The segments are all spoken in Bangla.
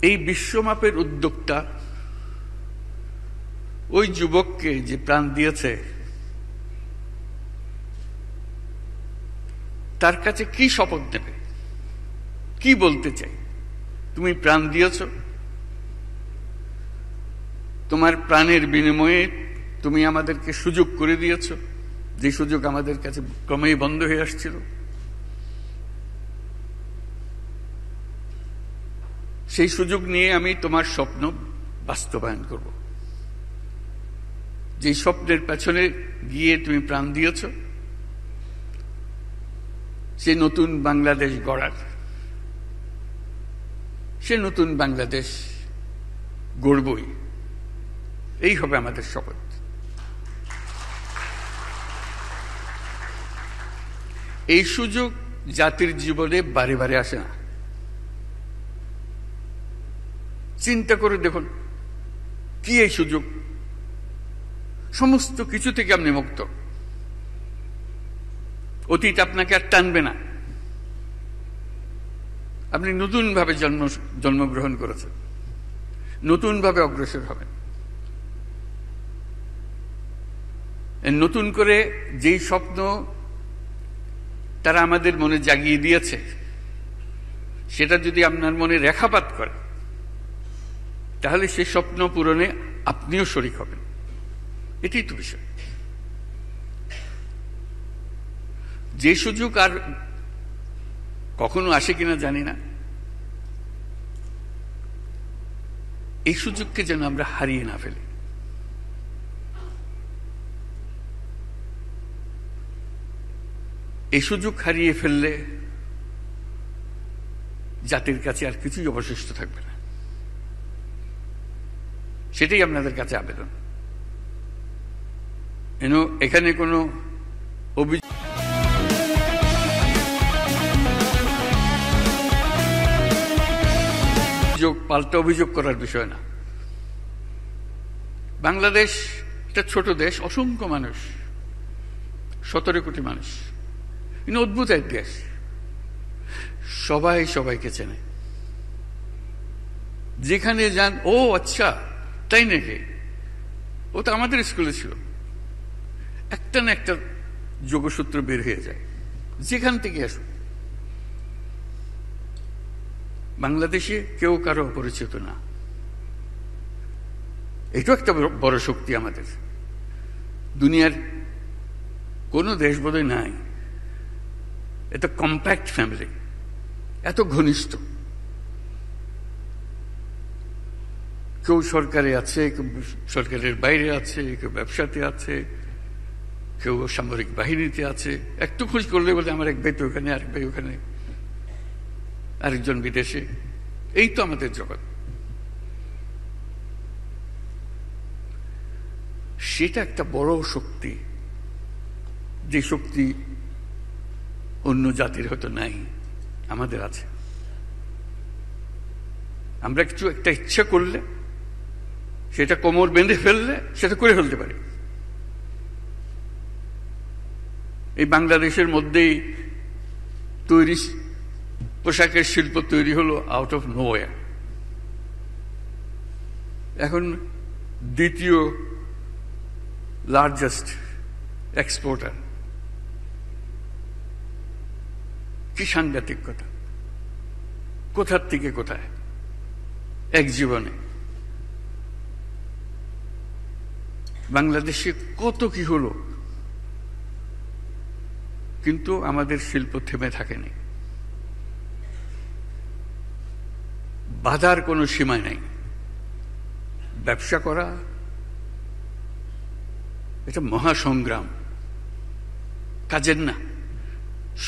এই বিশ্বমাপের উদ্যোক্তা ওই যুবককে যে প্রাণ দিয়েছে তার কাছে কি শপথ নেবে, কি বলতে চাই? তুমি প্রাণ দিয়েছ, তোমার প্রাণের বিনিময়ে তুমি আমাদেরকে সুযোগ করে দিয়েছ, যে সুযোগ আমাদের কাছে ক্রমেই বন্ধ হয়ে আসছিল। সেই সুযোগ নিয়ে আমি তোমার স্বপ্ন বাস্তবায়ন করব। যে স্বপ্নের পেছনে গিয়ে তুমি প্রাণ দিয়েছ, সে নতুন বাংলাদেশ গড়ার, সে নতুন বাংলাদেশ গড়বই। এই হবে আমাদের শপথ। এই সুযোগ জাতির জীবনে বারে বারে আসে না। চিন্তা করে দেখুন, কি এই সুযোগ? সমস্ত কিছু থেকে আপনি মুক্ত। অতীত আপনাকে আর টানবে না। আপনি নতুনভাবে জন্মগ্রহণ করেছেন, নতুনভাবে অগ্রসর হবেন। নতুন করে যেই স্বপ্ন তারা আমাদের মনে জাগিয়ে দিয়েছে, সেটা যদি আপনার মনে রেখাপাত করে, তাহলে সেই স্বপ্ন পূরণে আপনিও শরীক হবেন। এটাই তো বিষয়। যে সুযোগ আর কখনো আসে কিনা জানি না, এই সুযোগকে যেন আমরা হারিয়ে না ফেলি। এই সুযোগ হারিয়ে ফেললে জাতির কাছে আর কিছুই অবশিষ্ট থাকবে না। সেটাই আপনাদের কাছে আবেদন। এখানে কোনো অভিযোগ পাল্টা অভিযোগ করার বিষয় না। বাংলাদেশ একটা ছোট দেশ, অসংখ্য মানুষ, 17 কোটি মানুষ। অদ্ভুত এক দেশ, সবাই সবাইকে চেনে। যেখানে যান, ও আচ্ছা তাই নাকি, ও তো আমাদের স্কুলে ছিল, একটা না একটা যোগসূত্র বের হয়ে যায়। যেখান থেকে আসুন, বাংলাদেশে কেউ কারো অপরিচিত না। এটাও একটা বড় শক্তি আমাদের। দুনিয়ার কোন দেশ বোধহয় নাই এত কম্প্যাক্ট ফ্যামিলি, এত ঘনিষ্ঠ। কেউ সরকারে আছে, কেউ সরকারের বাইরে আছে, কেউ ব্যবসাতে আছে, কেউ সামরিক বাহিনীতে আছে। একটু খোঁজ করলে বলে আমার এক ভাই তো ওখানে, আরেক ভাই ওখানে, আরেকজন বিদেশে। এই তো আমাদের জগৎ। সেটা একটা বড় শক্তি, যে শক্তি অন্য জাতির হয়তো নাই, আমাদের আছে। আমরা কিছু একটা ইচ্ছা করলে, সেটা কোমর বেঁধে ফেললে সেটা করে ফেলতে পারি। এই বাংলাদেশের মধ্যেই তৈরি পোশাকের শিল্প তৈরি হলো আউট অফ নোওয়্যার। এখন দ্বিতীয় লার্জেস্ট এক্সপোর্টার। কি সাংঘাতিক কথা! কোথার থেকে কোথায় এক জীবনে। বাংলাদেশে কত কি হলো, কিন্তু আমাদের শিল্প থেমে থাকেনি। বাধার কোনো সীমা নাই। ব্যবসা করা এটা মহাসংগ্রাম, কাজের না।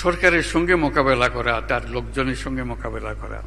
সরকারের সঙ্গে মোকাবেলা করা, তার লোকজনের সঙ্গে মোকাবেলা করা,